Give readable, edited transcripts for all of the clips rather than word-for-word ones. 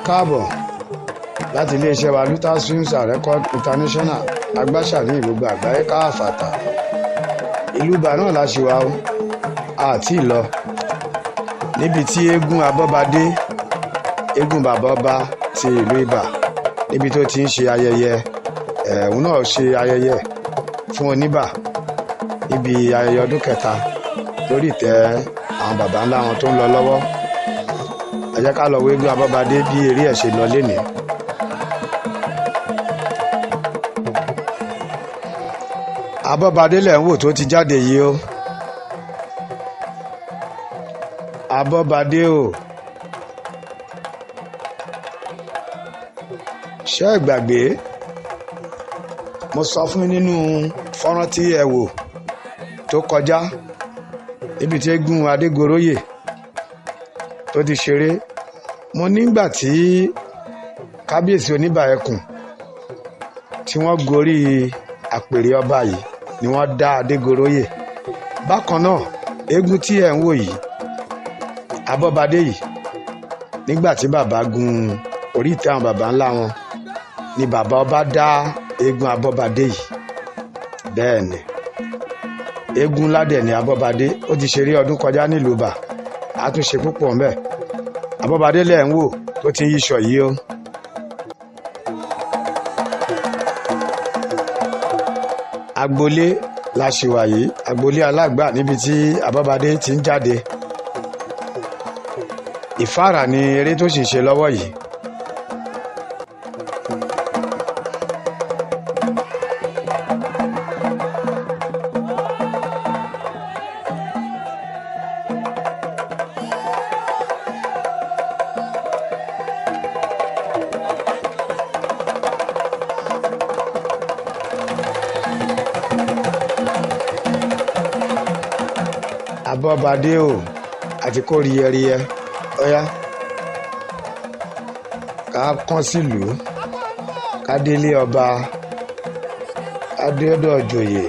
káàbọ̀ láti iléeṣẹ́ wa Lutas Films and Record International agbáṣà ní gbogbo àgbáyé káàfàtà. Ìlú Ìbà náà la ṣe wà ó àti ìlọ níbi tí eégún Abobade eégún bàbá ọba ti ìlú Ìbà níbi tó ti ń ṣe ayẹyẹ òun náà ṣe ayẹyẹ fún Oniba níbi ayẹyẹ ọdún kẹta lórí ìtẹ́ àwọn baba ńlá wọn tó ń lọ lọ́wọ́. Ẹ jẹ́ ká lọ wo eégún Abobade bí eré ẹ̀ ṣe lọ lénìí. Abobade lẹ̀ ń wò tó ti jáde yìí o. Abobade o. Ṣé ẹ gbàgbé mo sọ fún yín nínú fọ́nrán tí ẹ wò tó kọjá níbi tí eégún Adégoróyè tó ti ṣeré. Mo nígbà tí kábíyèsí Oniba Ekun tí wọ́n gorí àpèrè ọba yìí ni wọ́n dá Adégoróyè. Bákan náà eégún tí ẹ̀ ń wò yìí Abobade yìí nígbà tí bàbá gun orí ìtẹ́ àwọn baba ńlá wọn ni bàbá ọba dá eégún Abobade yìí. Bẹ́ẹ̀ ni eégún ládẹ̀ ní Abobade ó ti ṣeré ọdún kọjá nílùú Ìbà àtúnṣe púpọ̀ ńbẹ̀. Abobade lẹ̀ ń wò tó ti ń yíṣọ yìí o. Agboolé la ṣì wà yìí, agboolé alágbà níbi tí Abobade ti ń jáde. Ìfáàrà ni eré tó sì ń ṣe lọ́wọ́ yìí. Abobade o àti kó riyẹriyẹ ọyá ká kán sílùú ká délé ọba ká dọ́dọ̀ joyè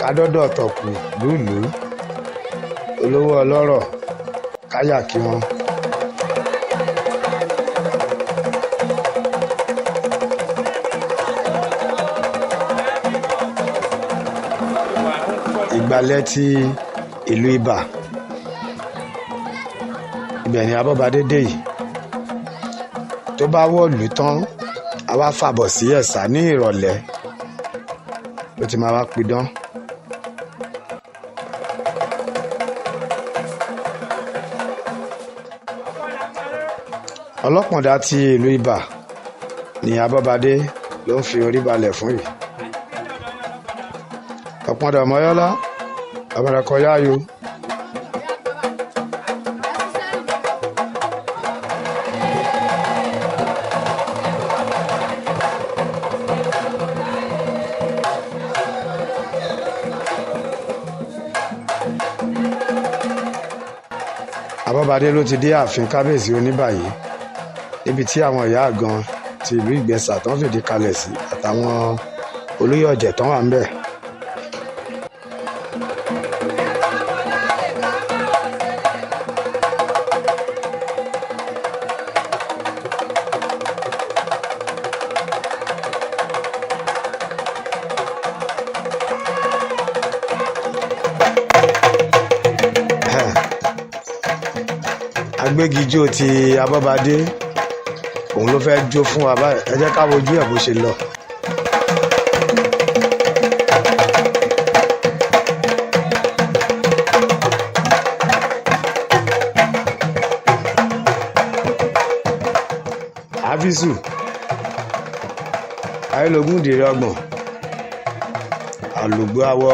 ká dọ́dọ̀ tọ̀kù lúlùú olówó ọlọ́rọ̀ ká yà kí wọn. Ìgbàlẹ̀ ti ìlú Ìbà ibẹ̀ ni Abobade dé yìí. Tó bá wọ̀lú tán a wá fàbọ̀ sí Ẹ̀sà ní ìrọ̀lẹ́ ló ti máa wá pidán. Ọlọ́pọ̀ndà ti ìlú Ìbà ni Abobade ló ń fi orí balẹ̀ fún yìí. Ọ̀pọ̀ndà mọ́yọ́lá àbàràkọ yáyò. Abobade ló ti dé ààfin kábíyèsí Oniba yìí níbi tí àwọn ìyá àgan ti ìlú Ìgbẹ̀sà tán fìdí kalẹ̀ sí àtàwọn olóyè ọ̀jẹ̀ tán wà ń bẹ̀. Agbégijó ti Abobade òun ló fẹ́ jó fún wa báyìí. Ẹ jẹ́ ká wojú ẹ̀ bó ṣe lọ. Abisu ayélujára dèrè ọgbọ̀n àlùgbò awọ.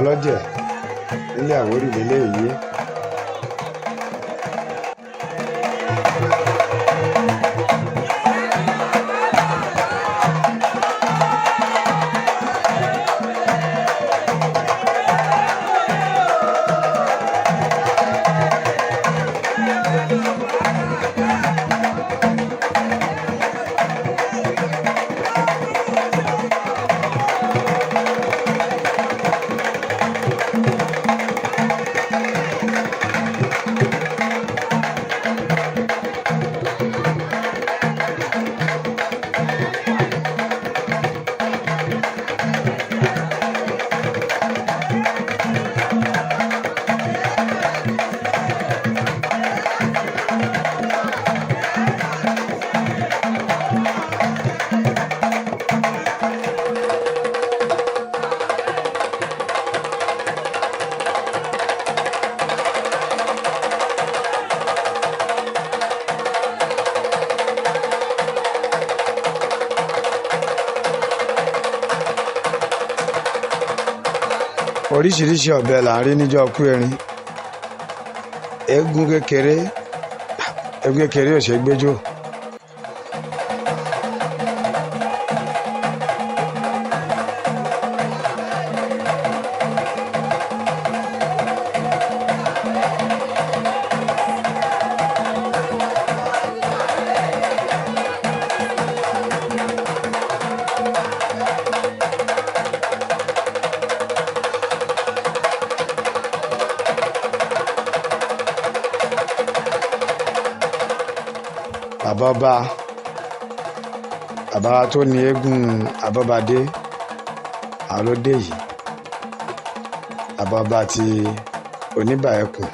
ọlọ́jẹ̀ nílé Àwórì lélẹ́yìí. Oríṣiríṣi ọ̀bẹ là ń rí níjọ́ kú erin. Eégún kékeré ò ṣe gbéjò. Bàbá tó ní eégún Abobade àwọn ló dé yìí. Bàbá ti Oniba Ekun.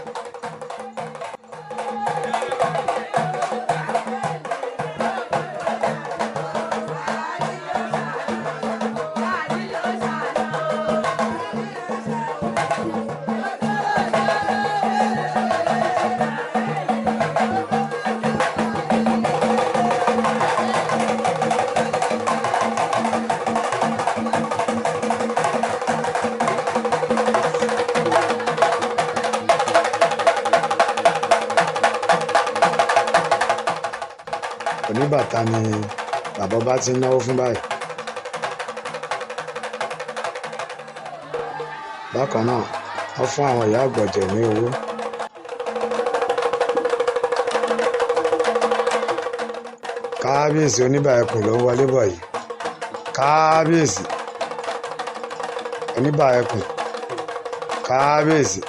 Oníbàtà ni bàbá bá ti náwó fún báyìí. Bákan náà wọ́n fún àwọn ìyá àgbọ̀jẹ̀ ní owó. Kábíyèsí Oniba Ekun ló ń wọlé bọ̀ yìí. Kábíyèsí Oniba Ekun. Kábíyèsí.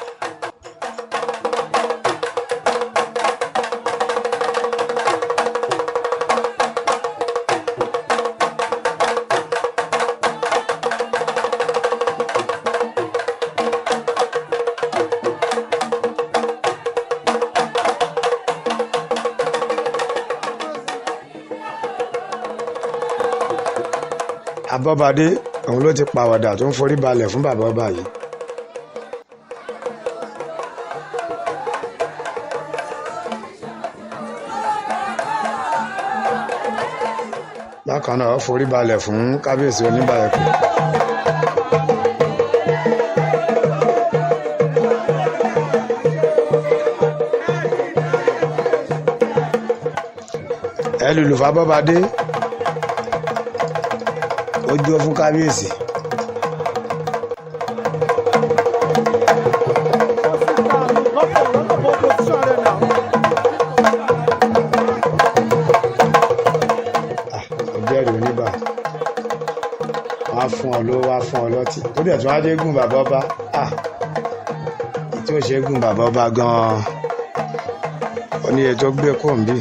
Abobade òun ló ti pàwọ̀dà tó ń forí balẹ̀ fún bàbá ọba yìí. Bákan náà ó forí balẹ̀ fún kábíyèsí Oniba Ekun. Ẹ lùlù fún Abobade. Ó dúró fún kábíyèsí. Ọjọ́rìí Oniba wá fún ọ lówó wá fún ọ lọ́tí. Ó dẹ̀ tún wá dé gùn bàbá ọba. Tí ó ṣe gùn bàbá ọba gan-an ó ní ètò gbé kòǹbì.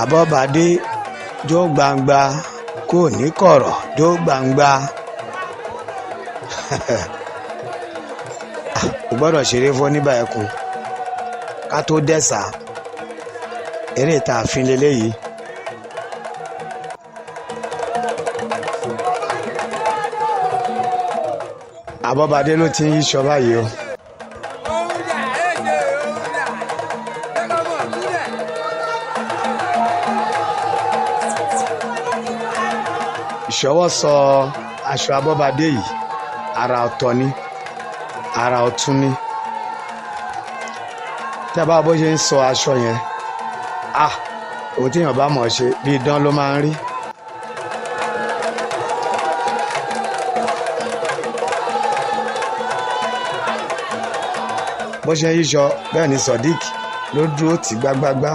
Abobade jó gbangba kò ní kọ̀rọ̀ jó gbangba. Kò gbọ́dọ̀ ṣeré fún Oniba Ekun ká tó dẹ́sà eré ìta àfin leléyìí. Abobade ló ti ń yíṣọ báyìí o. Ìṣọwọ́ sọ aṣọ Abobade yìí ara ọ̀tọ̀ ni ara ọ̀tún ni. Tí a bá bó ṣe ń sọ aṣọ yẹn ohun tí èèyàn bá mọ̀ ṣe bí idán ló máa ń rí. Bó ṣe ń yíṣọ bẹ́ẹ̀ ni Sodiq ló dúró tì gbágbágbá.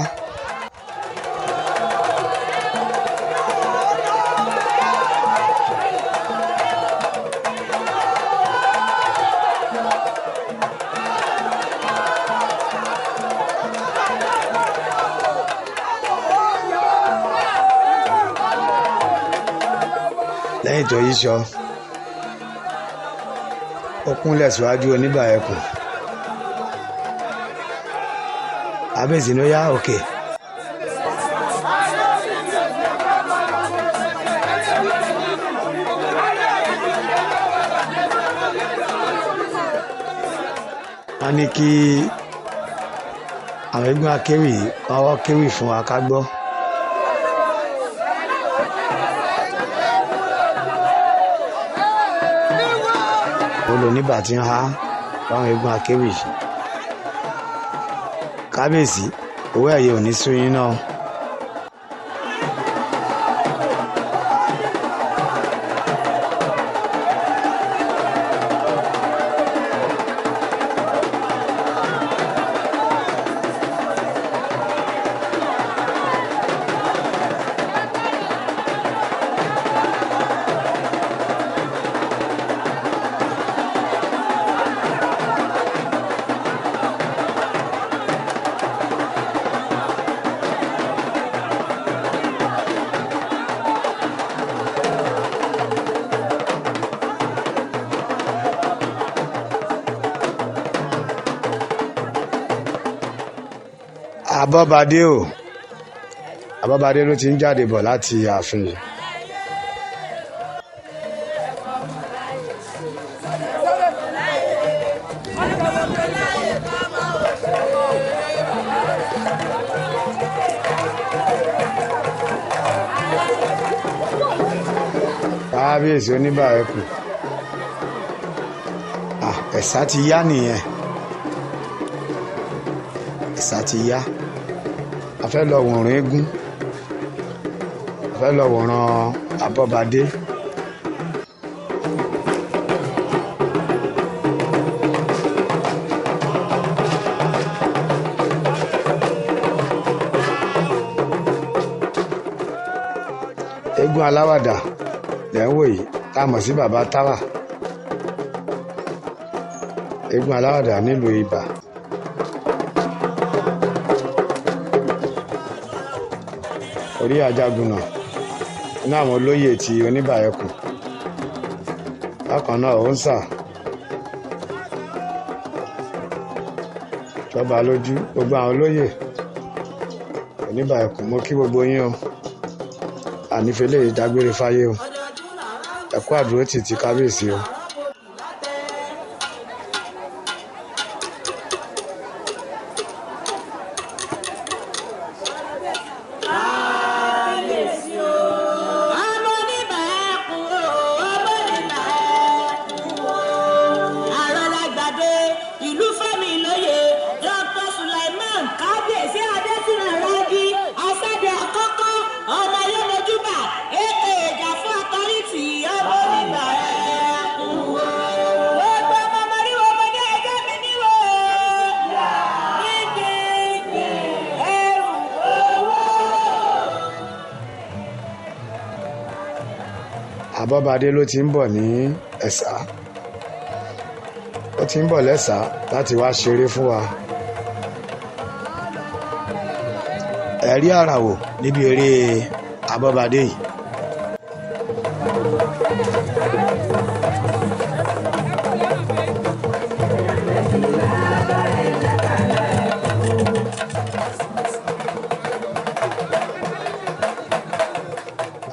Lẹ́yìn tó yíṣọ ó kúnlẹ̀ síwájú Oniba Ekun. Abẹ́sì ló yá òkè. Wọ́n ní kí àwọn eégún akéwì ọwọ́ kéwì fún wa ká gbọ́. Oniba ti ń há fáwọn eégún akéwì. Kábíyèsí owó ẹ̀yẹ ò ní sún yín náà. Abobade ló ti ń jáde bọ̀ láti ààfin. Kábíyèsí Oniba Ekun ẹ̀sà ti yá nìyẹn, ẹ̀sà ti yá. A fẹ́ lọ wòran eégún, a fẹ́ lọ wòran Abobade. Eégún aláwàdà lẹ́ ń wò yìí tá a mọ̀ sí bàbá táwà. Eégún aláwàdà nílùú Ibà. Orí ajagunà ní àwọn olóyè ti Oniba Ekun. Bákan náà ó ń sà jọba lójú gbogbo àwọn olóyè Oniba Ekun. Mo kí gbogbo yín o, ànífẹ́lẹ́ ìdágbére fáyé o, ẹ kú àdúró tì ti kábíyèsí o. Abobade ló ti ń bọ̀ ní ẹ̀sà, ó ti ń bọ̀ lẹ́sà láti wá ṣeré fún wa. rí àrà wò níbi eré Abobade yìí.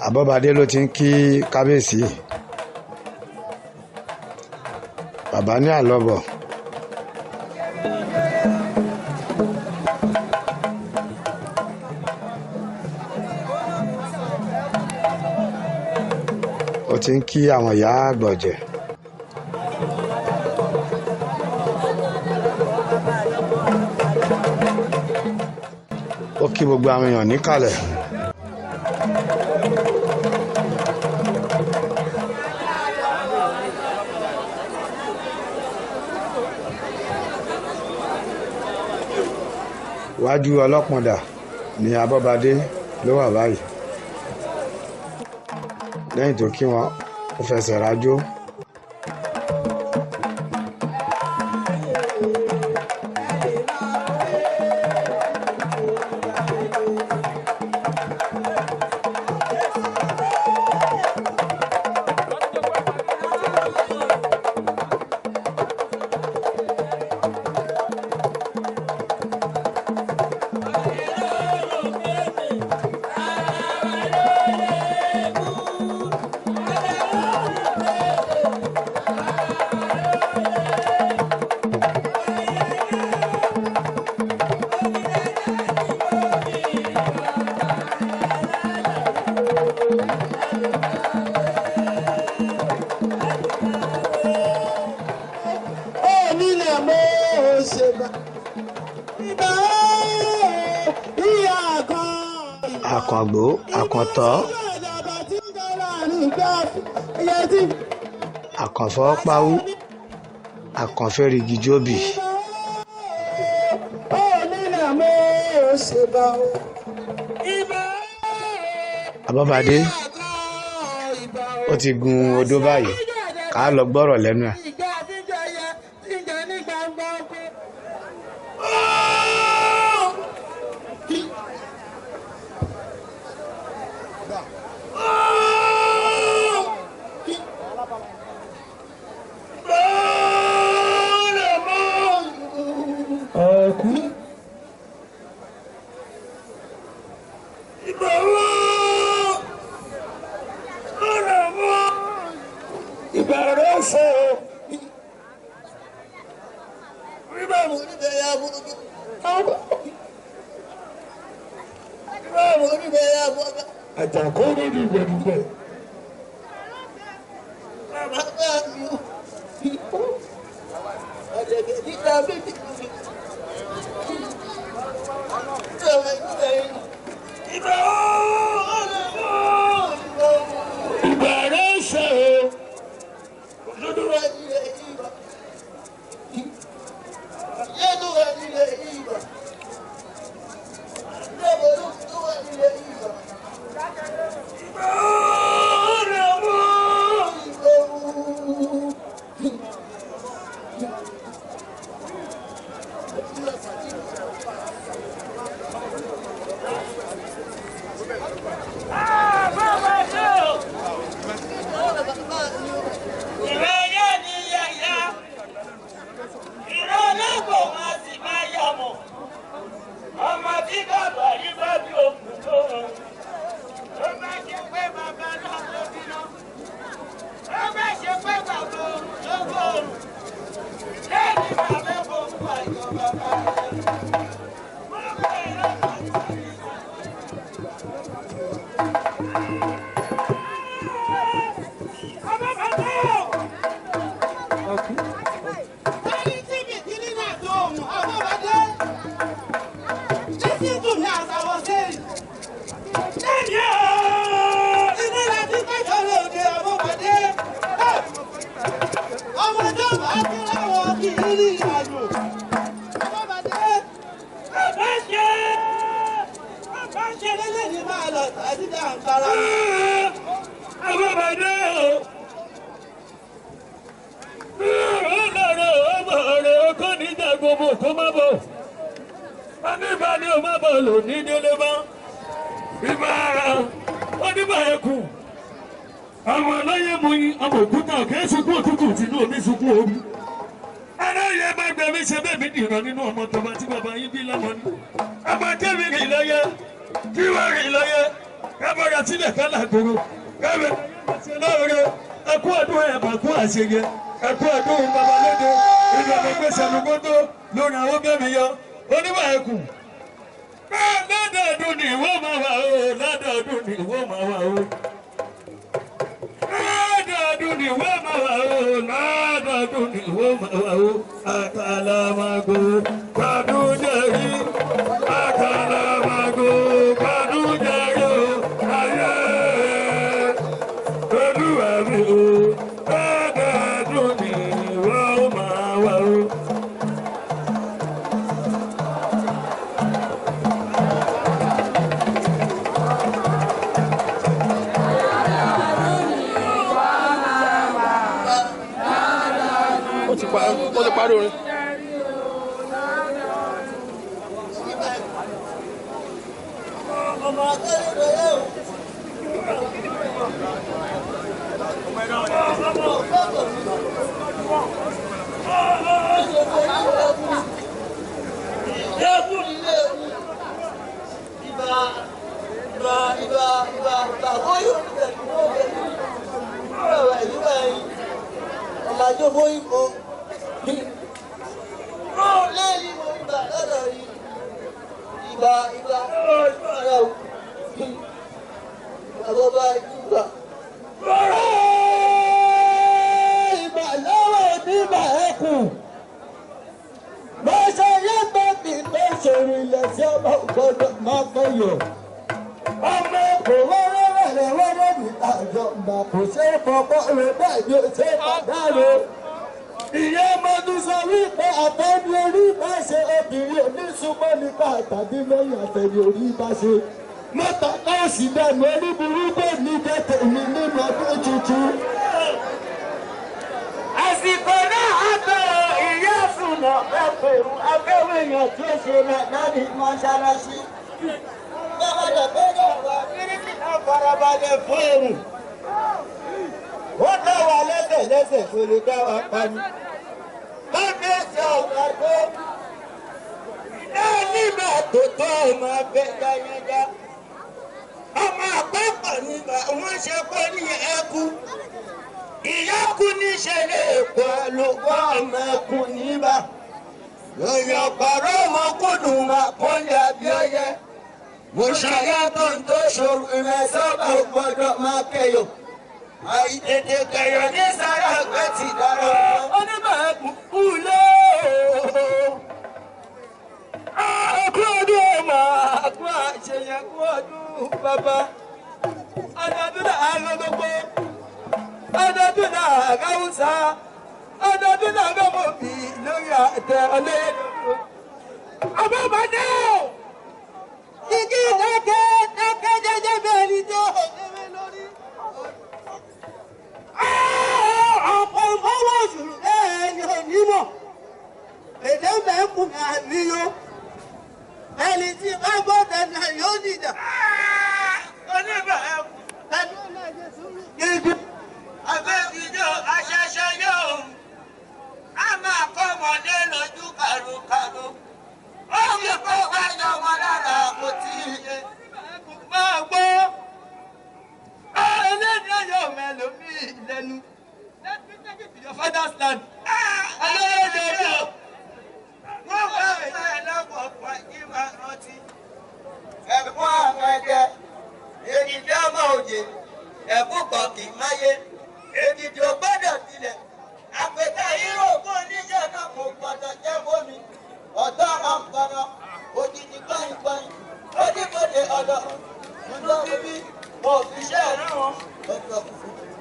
Abobade ló ti ń kí kábíyèsí. Bàbá ní àlọ́bọ̀. Ó ti ń kí àwọn ìyá àgbọ̀jẹ̀. Ó kí gbogbo àwọn èèyàn níkàlẹ̀. Wájú ọlọ́pọ̀ndà ní Abobade ló wà báyìí. Lẹ́yìn tó kí wọn, ó fẹsẹ̀ rájò. Àkàngbò, àkàntọ́, àkànfọ́ páwú, àkànfẹ́rìgì jóbì. Abobade ó ti gun odó báyìí, ká lọ gbọ́rọ̀ lẹ́nu ẹ̀. Oniba ni o ma bọ̀ lò ní délé mọ́. Ìbá Oniba Ekun. Àwọn aláyé mú yín ọmọ òkúta ọ̀kẹ́ sunkún òtútù tìǹú omi sunkún ooru. Aláyé bá gbẹ mí ṣe bẹ́ẹ̀ mi dìran nínú ọmọ tọba tí bàbá yín bí lọ́mọ ni. Ọmọ tẹ́mi rìn lọ́yẹ, tí wọ́n rìn lọ́yẹ, kábọ̀rọ̀ sílẹ̀ kálá gbòòrò, kábẹ̀ ṣe lọ́rọ̀, ẹkú ọdún ẹ̀bà kú àṣeyẹ, ẹkú ọdún babalóde, ìgbàgbọ́ gbèsè lùgbọ́dọ̀ lórí àwọn bẹ́ẹ̀ mi yọ, Oniba Ekun. Lọ́dọọdún ni ìwọ máa wà o, lọ́dọọdún ni ìwọ máa wà o. Lọ́dọọdún ni ìwọ máa wà o, lọ́dọọdún ni ìwọ máa wà o. Àkàlàmàgò gbádùn jẹ̀rí, àkàlàmàgò gbádùn jẹ̀rí o. Ayé Olúwa mi o, lọ́dọọdún ni ìwọ máa wà o. Ó ti parí orin. Ìyá Mọ́dún sọ wípé àtẹ́ni orí bá ṣe obìnrin oníṣùmọ́ nípa àtàdé lẹ́yìn àtẹ́ni orí bá ṣe. Mọ́tà náà sì dẹnu orí burúkú ní jẹ́tẹ̀ mi nínú ọdún tuntun. Àsìkò náà á bẹ̀rẹ̀ ìyá Sùnà ẹ̀pẹ̀rún abẹ́wé èèyàn tí ó ṣe láti mọ́ṣáláṣí. Bọ́kọ̀dọ̀ bẹ́ẹ̀ wà kíríkì náà farabalẹ̀ fún èrò. Ó dá wa lẹ́sẹ̀ kò lè dá wa pa ni. Kábíyèsí ọ̀gá tó nígbà tó tọ́ ọmọ abẹ́ dáyẹ́dá. Ọmọ àpapọ̀ nígbà wọ́n ṣe kọ́ ní ẹkú. Ìyá kú níṣẹ́ lè pọ̀ lóko ọmọ ẹkú níbà. Lòyìn ọ̀pọ̀rọ̀ ọmọkùnrin máa kọ́lé abíọ́yẹ. Mo ṣàyàtọ̀ tó ṣòro ìrẹsọ́gbà gbọ́dọ̀ máa kẹyọ̀. Àìtètè kẹyọ̀ ní sára àgbẹ̀ ti dára wọn. Oniba Ekun kúlé o. Àkú ọdún ọmọ àkú àṣeyẹ kú ọdún bàbá. Ọdọọdún náà lọ́gbọ́gbọ́. Ọdọọdún náà gáwùsá. Ọdọọdún náà gbọ́mọ̀bì lórí àtẹ ọlẹ́dọ̀dọ̀. Abobade o. Igi dákẹ́ jẹ́jẹ́ bẹ́ẹ̀ ni tó ọ̀gẹ́rẹ́ lórí. Ọ̀pọ̀ ìfọwọ́ òṣùlù ẹni onímọ̀. Èdè mẹ́kùn ní àríyó. Ẹni tí bá gbọ́dọ̀ náà yóò dìjà. Oniba Ekun. Ẹni ó náà jẹ́ sùúrù. Gígùn. Àgbẹ̀bìjọ aṣẹṣẹ yóò. A máa kọ́ ọmọdé lójú kàrúkàrú. Ó yẹ kó wáyé ọmọ lára kò tí ì yé. Máa gbọ́. Ẹlẹ́ni ayọ̀ mẹ́lòmí lẹ́nu. Let me take it to your father's land. Ẹlẹ́dẹ̀ẹ́dẹ̀. Wọ́n wá ìlú ẹlẹ́wọ̀n ọ̀pọ̀ ìwà rántí. Ẹ̀kọ́ àwọn ẹ̀jẹ̀. Èdìdí ọmọ òjè. Ẹ̀kún kan kì í máyé. Èdìdí ò gbọ́dọ̀ tilẹ̀. Àpètà hírò fún oníṣẹ́ náà kò gbọ́dọ̀ jẹ́ fómi. Ọ̀dọ́ ọmọ nǹkan òjijì gbọ́yìngbọ́yìn. Ó dìbòdè ọ̀dọ̀. Ìlú bíbí. Mo fi ṣe ẹ̀rí wọn.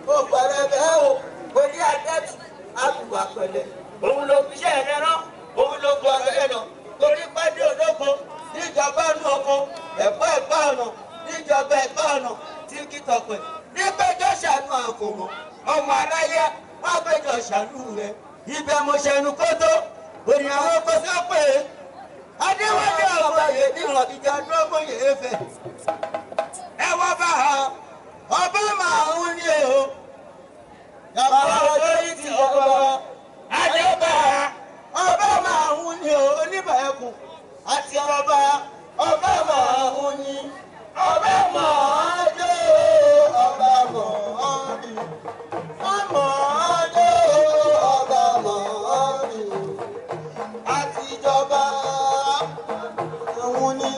Mo pẹ̀lẹ́ bẹ́ẹ̀ o. Mo ní àdẹ́tù. Àbùwà pẹ̀lẹ́. Òun ló fi ṣe ẹ̀rẹ́ rán. Òun ló bu ọ̀rẹ́ lọ. Torí pàdé olóko. Níjọba inú oko. Ẹ̀fọ́ ẹ̀gbá ọ̀nà. Níjọba ẹ̀gbá ọ̀nà. Tí kìtọ̀pẹ̀. Nígbẹ́jọ́ ṣàánú àkòmọ̀. Ọmọ aráyé. Wọ́n gbẹ́jọ́ ṣàánú rẹ̀. Ibẹ̀ mo ṣẹnu kótó. Òyìn àwọn ọkọ̀ sọ pé Adéwálé ọba yèé níwọ̀n ìjà dúró mọ́ yèé fẹ̀. wá bá ọba máa ń ní o yàrá lórí ti ọba àjọba ọba máa ń ní o Oniba Ekun àti ọba máa ń ní ọba máa dé ọba máa ní ọba dé ọba máa ní àti ìjọba òun ní.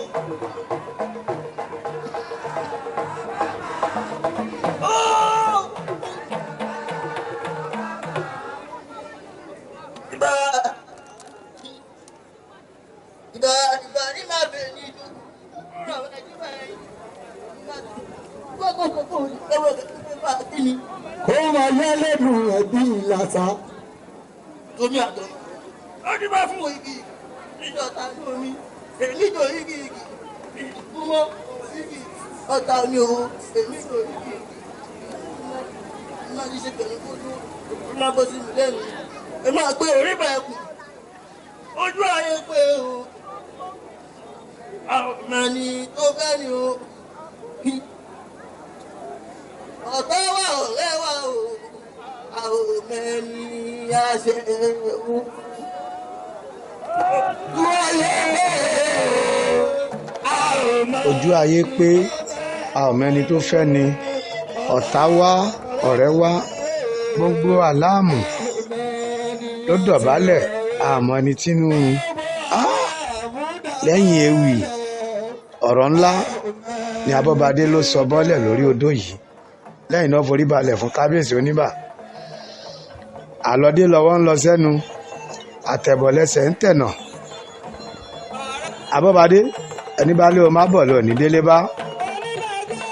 Kó máa yẹ lẹ́nu ẹ̀bí ìlàsà. Omi àtọ̀. Ó ní bá fún igi ìjọta ní omi. Èmi jò igi ìfúnmọ́ igi ọ̀tá ni o. Èmi jò igi ìfúnmọ́ ní ṣe pẹ̀lú kójú. Ó máa bọ́ sí mi lẹ́nu. Èmi máa gbé Oniba Ekun. Ojú ayé pé o. Àwọn ẹni tó fẹ́ ni o. Ọ̀tá wà ọ̀rẹ́ wà o, àwọn mẹ́ni àṣẹ o. Ojú ayé pé a ò mẹ́ni tó fẹ́ ni, ọ̀tá wá ọ̀rẹ́ wá, gbogbo àláàmù ló dọ̀bálẹ̀ àmọ́ ẹni tínú lẹ́yìn ewì ọ̀rọ̀ ńlá ni Abobade ló sọ bọ́lẹ̀ lórí odó yìí lẹ́yìn náà forí balẹ̀ fún kábíyèsí Oniba. Àlọ́dé lọ́wọ́ ń lọ sẹ́nu, àtẹ̀bọ̀lẹ́sẹ̀ ń tẹ̀nà. Abobade ẹni bá lé o má bọ̀ lọ ní délé bá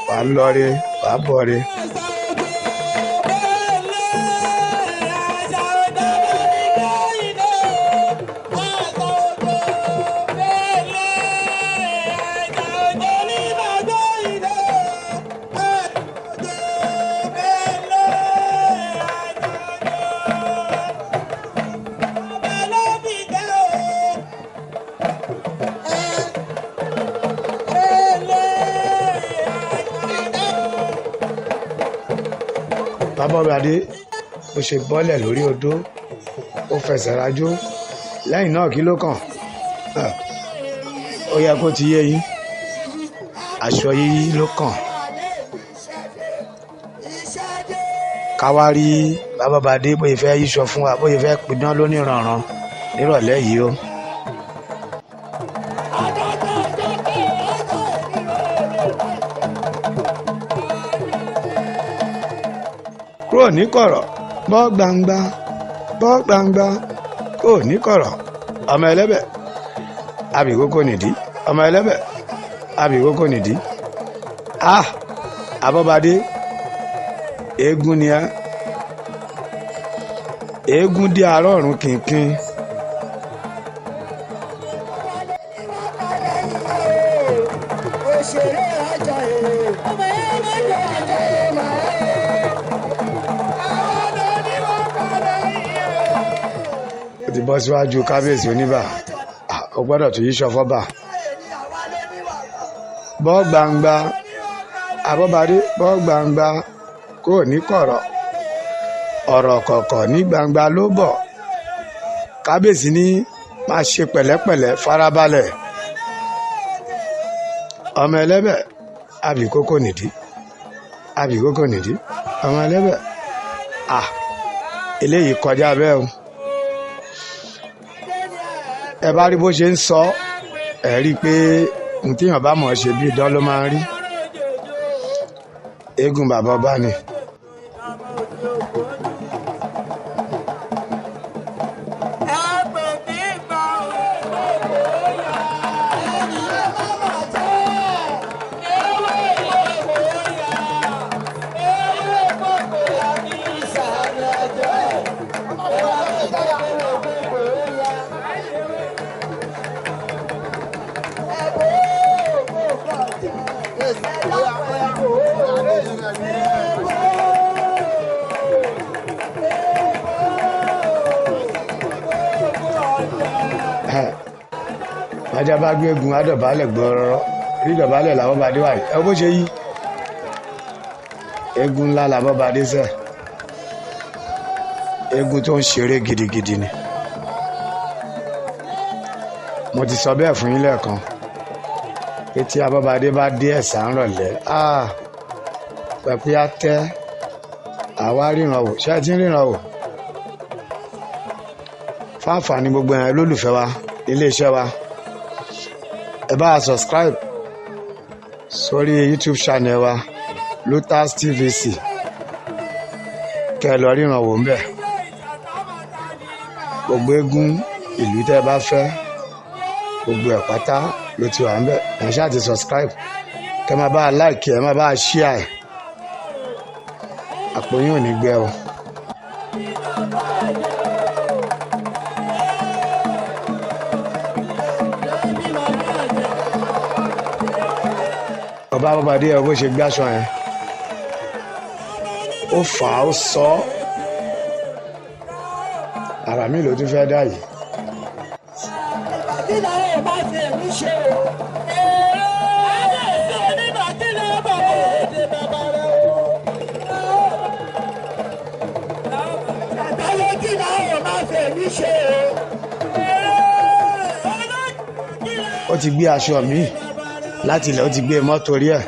wà á lọ re wà á bọ̀ re. Abobade ó ṣe bọ́lẹ̀ lórí odó ó fẹsẹ̀ rajó lẹ́yìn náà kí ló kàn ó yẹ kó ti yé yín aṣọ yíyí ló kàn káwá rí Abobade bóyá fẹ́ yíṣọ fún wa bóyá fẹ́ pidán lóníranran nírọ̀lẹ́ yìí o. Kúrò ní kọ̀rọ̀ bọ́ gbangba kò ní kọ̀rọ̀ ọmọ ẹlẹ́bẹ̀ abìkókò nìdí ọmọ ẹlẹ́bẹ̀ abìkókò nìdí. Abobade eégún ni ẹ́ eégún dí àárọ̀ ọ̀run kìnkìn. Ti bọ́ síwájú kábíyèsí Oniba ó gbọ́dọ̀ tó yí ṣọfọ́bà bọ́ gbangba Abobade bọ́ gbangba kò ní kọ̀rọ̀ ọ̀rọ̀ kọ̀kọ̀ ní gbangba ló bọ̀ kábíyèsí ní máa ṣe pẹ̀lẹ́pẹ̀lẹ́ farabalẹ̀ ọmọ ẹlẹ́bẹ̀ abìkókò nìdí ọmọ ẹlẹ́bẹ̀ eléyìí kọjá bẹ́ẹ̀ o. Ẹ bá rí bó ṣe ń sọ ẹ rí i pé n tíyàn bá mọ̀ ṣe bí idán ló máa ń rí eégún bàbá ọba ni. Ajá bá gbégun adọ̀bálẹ̀ gbọ́rọ́rọ́ rí dọ̀bálẹ̀ làwọn bá dé wáyé ẹ bó ṣe yí eégún ńlá l'Abobade sẹ́, eégún tó ń ṣeré gidigidi ni. Mo ti sọ bẹ́ẹ̀ fún yín lẹ́ẹ̀kan pé tí Abobade bá dé ẹ̀sà ń rọ̀lẹ́ pẹ̀pẹ́ á tẹ́ àwa ríran wò. Ṣé ẹ ti ń ríran wò? Fáǹfààní gbogbo ẹ̀yin olólùfẹ́ wa iléeṣẹ́ wa, ẹ bá wa subscribe sórí YouTube channel wa Lotus TVC kẹ́ ẹ lọ ríran wò ń bẹ̀. Gbogbo eégún ìlú tẹ́ ẹ bá fẹ́, gbogbo ẹ̀ pátá ló ti wà ń bẹ̀. Ẹ ṣáà ti subscribe, kẹ́ máa bá a like, ẹ máa bá a share ẹ̀. Àpò yín ò ní gbẹ o. Ọba Abobade ẹ bó ṣe gbé aṣọ yẹn, ó fà á, ó sọ ọ́. Àrà mi ló tún fẹ́ dá yìí. Ó ti gbé aṣọ mi láti ilẹ̀, ó ti gbé mọ́tò rí ẹ̀,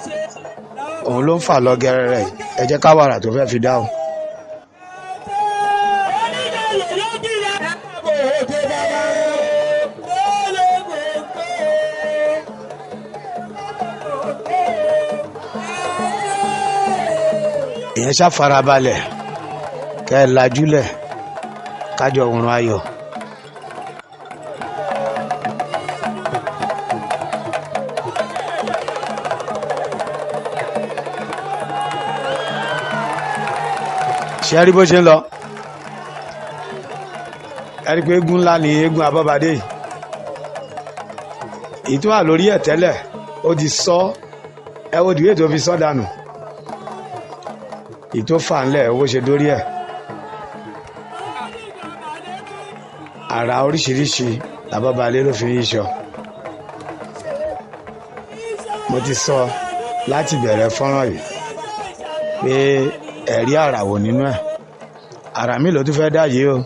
òun ló ń fà lọ gẹrẹrẹ. Ẹ jẹ́ ká wàrà tó fẹ́ fi dá o. Ìyẹn ṣá farabalẹ̀, kẹ́ ẹ lajúlẹ̀, kájọ òun ayọ̀. Ṣé ẹ rí bó ṣe ń lọ? Ẹ rí pé eégún ńlá ni eégún Abobade yìí. Èyí tó wà lórí ẹ̀ tẹ́lẹ̀ ó ti sọ, ẹ wo dìwé tó fi sọ dànù. Èyí tó fà ńlẹ̀ owó ṣe dórí ẹ̀. Àrà oríṣiríṣi l'Abobade ló fi ń yíṣọ. Mo ti sọ láti bẹ̀rẹ̀ fọ́nrán yìí pé ẹ̀rí àrà wò nínú ẹ̀. Àrà mi ló tún fẹ́ dá yìí o.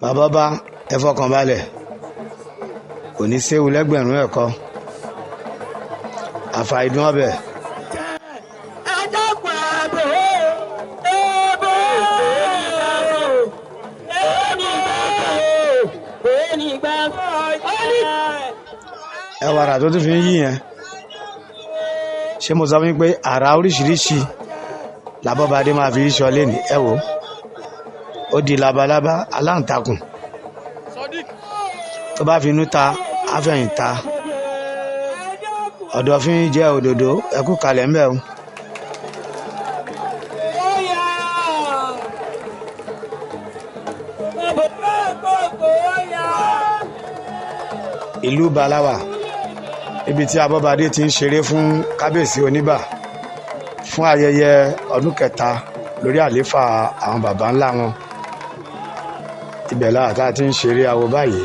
Bàbá bá ẹ fọkàn balẹ̀, kò ní séwu lẹ́gbẹ̀rún ẹ̀kọ́. Àfàìdùn ọbẹ̀. Ẹ wàrà tó tún fi ń yí yẹn. Ṣé mo sọ fún yín pé àrà oríṣiríṣi l'Abobade máa fi yíṣọ lẹ́nu? Ẹ wò ó di labalábá aláǹtakùn, tó bá fi inú ta àfẹ̀yìn ta. Ọ̀dọ̀fín jẹ́ òdòdó, ẹ kú kalẹ̀ ń bẹ̀ o. Ìlú Balawa, ibi tí Abobade ti ń ṣeré fún kábíyèsí Oniba fún ayẹyẹ ọdún kẹta lórí àléfà àwọn baba ńlá wọn. Ibẹ̀ láà tá a ti ń ṣeré awo báyìí.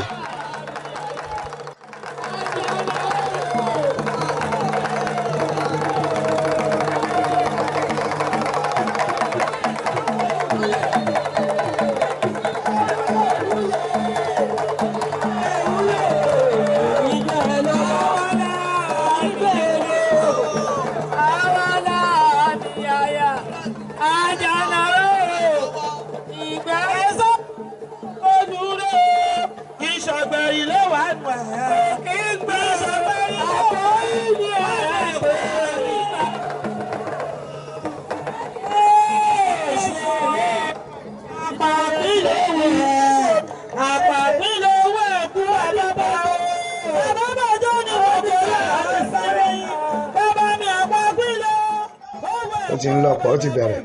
Ó ti ń lọ́pọ̀, ó ti bẹ̀rẹ̀.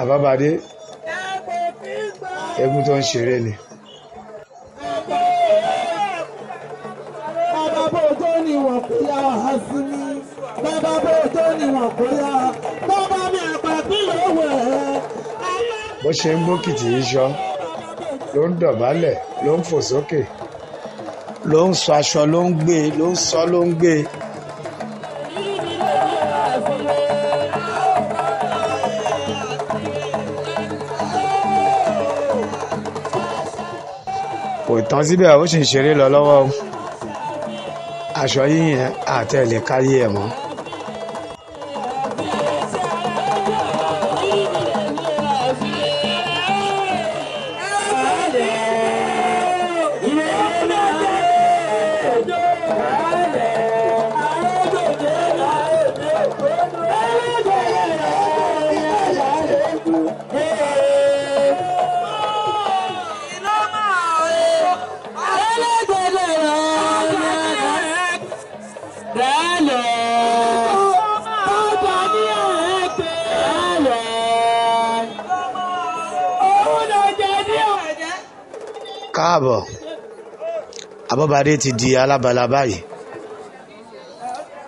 Abobade eégún tó ń ṣeré ni. bó ṣe ń gbókìtì iṣọ́ ló ń dọ̀bálẹ̀ ló ń fò sókè ló ń sọ aṣọ ló ń gbé ló ń sọ ló ń gbé. kò tán síbẹ̀ ó sì ń ṣeré lọ lọ́wọ́ aṣọ yíyìn àtẹ̀lé káyé ẹ̀ mọ́. káàbọ̀ Abobade ti di alábala báyìí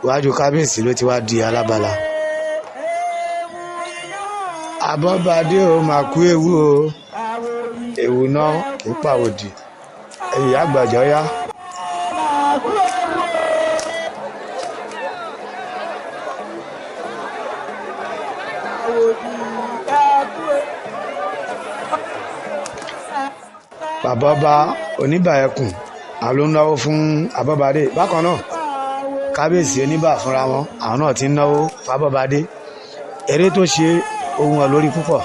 iwájú kábíyèsí ló ti wá di alábala. Abobade ó máa kú ewu o ewu náà kì í pàwòdì ẹ̀yìn àgbàjọ yá. bàbá ọba Oniba Ekun àwọn ló ń náwó fún Abobade bákan náà kábíyèsí Oniba fúnra wọn àwọn náà ti ń náwó fún Abobade eré tó ṣe ohun ọlórí púpọ̀.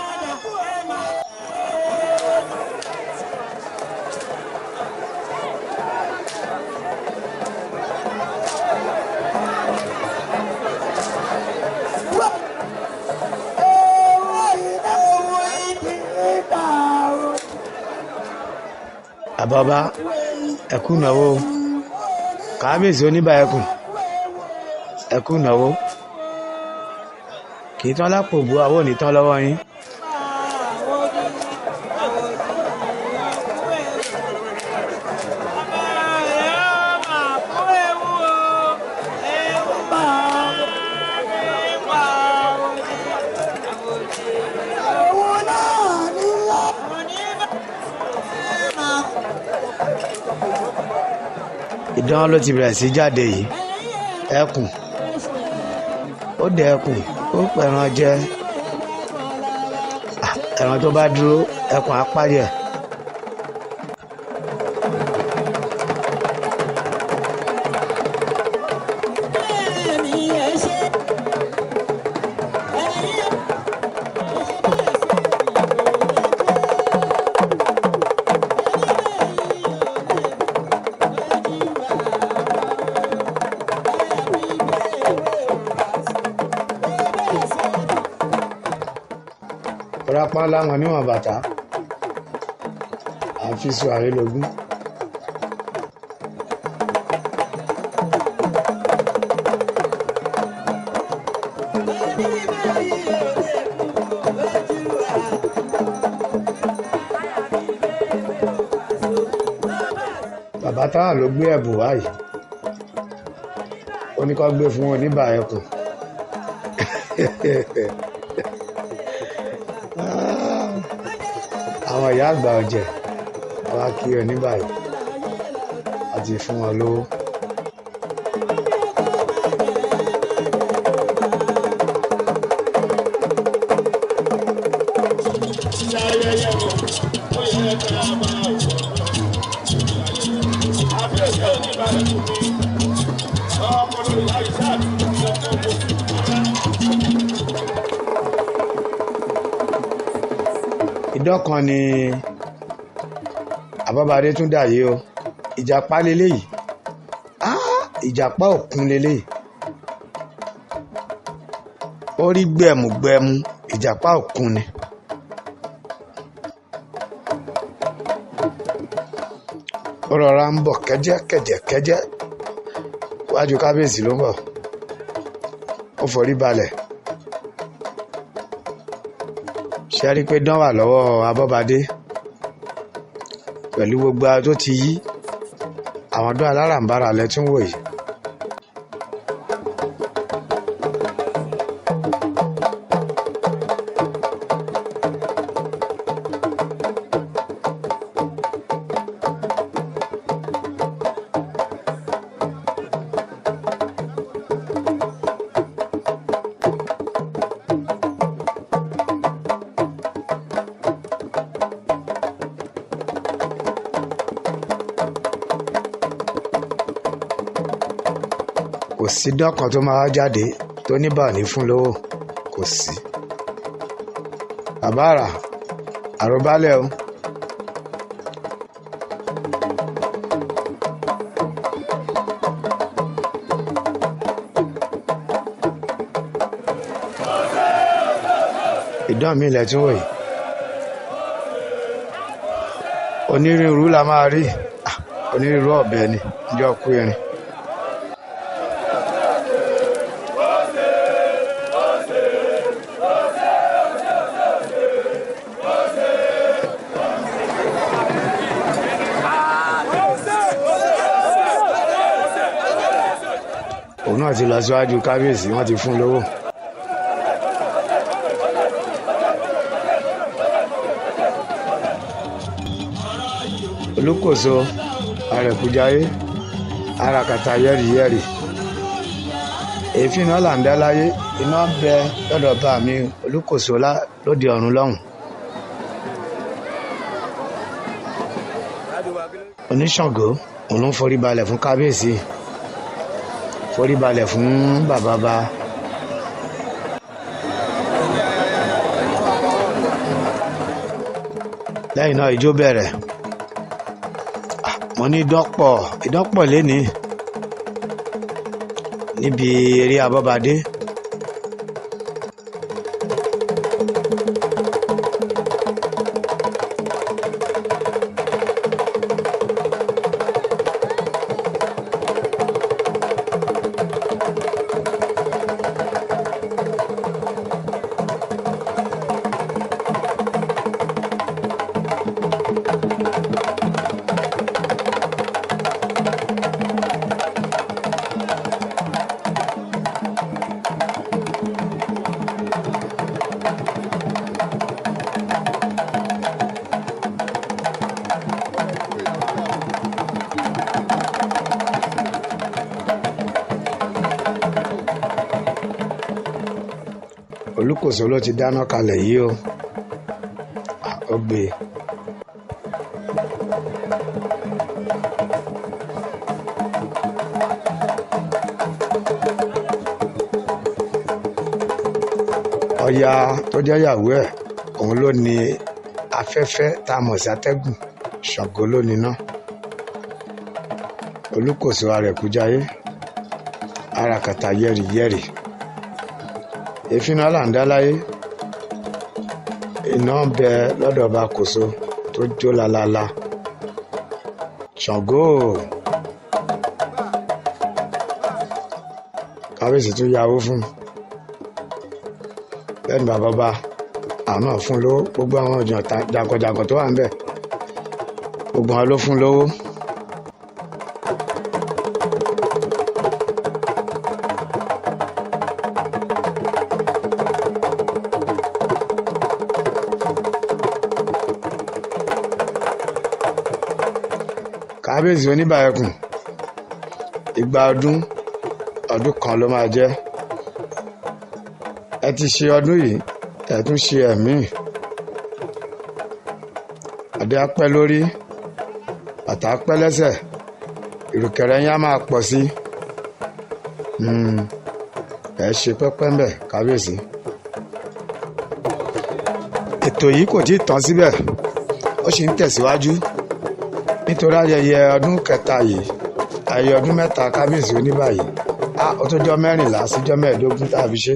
Ababa Ekun náwó kábíyèsí Oniba Ekun Ekun náwó kì í tán lápò bu àwọn òní tán lọ́wọ́ yín. ìdán ló ti bẹ̀rẹ̀ sí jáde yìí ẹkùn ó dẹ ẹkùn ó pẹ̀ràn jẹ ẹran tó bá dúró ẹkùn apárí ẹ̀. rápá láwọn níwọ̀n bàtà àfisù àrélógún. bàbá táwọn ló gbé ẹ̀bùn wáyìí ó ní kó gbé fún Oniba Ekun. àwọn ìyá àgbà ọ̀jẹ̀ àwa kí Oniba yìí àti fún wọn lówó. ìdán kan ni Abobade tún dà yìí o ìjàpá leléyìí ìjàpá òkun leléyìí ó rí gbẹ̀mùgbẹ̀mù ìjàpá òkun ni. ó rọra ń bọ̀ kẹ́jẹ́kẹ́jẹ́ wájú kábíyèsí ló ń bọ̀ ó forí balẹ̀ ṣe rí pé dán wà lọ́wọ́ Abobade pẹ̀lú gbogbo tó ti yí àwọn dán alárànbarà lẹ́tún wò yìí. sí dọ́kan tó máa jáde tó ní bà ní fún lówó kò sí. bàbá àrà àròbálẹ̀ o. ìdán mi ilẹ̀ tún wòye onírúurú la máa rí onírúurú ọ̀bẹ ni ní ọkú irin. òun náà ti lọ síwájú kábíyèsí wọ́n ti fún lówó. olùkóso àrẹ̀kújáyé arakata yẹ́rìyẹ́rì èéfín náà là ń dá láyé iná bẹ lọ́dọ̀ bá mi olùkóso lóde ọ̀run lọ́hùn. oníṣàngó òun ló ń forí balẹ̀ fún kábíyèsí forí balẹ̀ fún bàbá. lẹ́yìn náà ijó bẹ̀rẹ̀ mo ní ìdánpọ̀ lénìí níbi eré Abobade. olùkóso ló ti dáná kalẹ̀ yìí o ó gbé ọya tó jẹ́ ìyàwó ẹ̀ òun ló ní afẹ́fẹ́ tá a mọ̀ sí atẹ́gùn Ṣàngó ló níná. olùkóso àrẹ̀kújáyé arakata yẹ́rìyẹ́rì èéfín náà là ń dá láyé iná bẹ lọ́dọ̀ ọba kòso tó jó lalala. Ṣàngó kábíyèsí tún yáwó fún lẹ́nu bàbá àwọn náà fún lówó gbogbo àwọn ọ̀jọ̀ jàǹkànjàǹkàn tó wà ń bẹ̀ gbogbo wọn ló fún lówó. kábíyèsí Oniba Ekun ìgbà ọdún kan ló máa jẹ́ ẹ ti ṣe ọdún yìí ẹ tún ṣe ẹ̀mí adé apẹ́ lórí bàtà apẹ́ lẹ́sẹ̀ ìrùkẹ̀rẹ̀ yín á máa pọ̀ sí ẹ ṣe pẹ́pẹ́ ń bẹ̀ kábíyèsí. ètò yìí kò tí ì tán síbẹ̀ ó sì ń tẹ̀síwájú nítorí ayẹyẹ ọdún kẹta yìí ayẹyẹ ọdún mẹ́ta kábíyèsí Oniba yìí ó tó jọ́ 14 síjọ́ 15 tá a fi ṣe.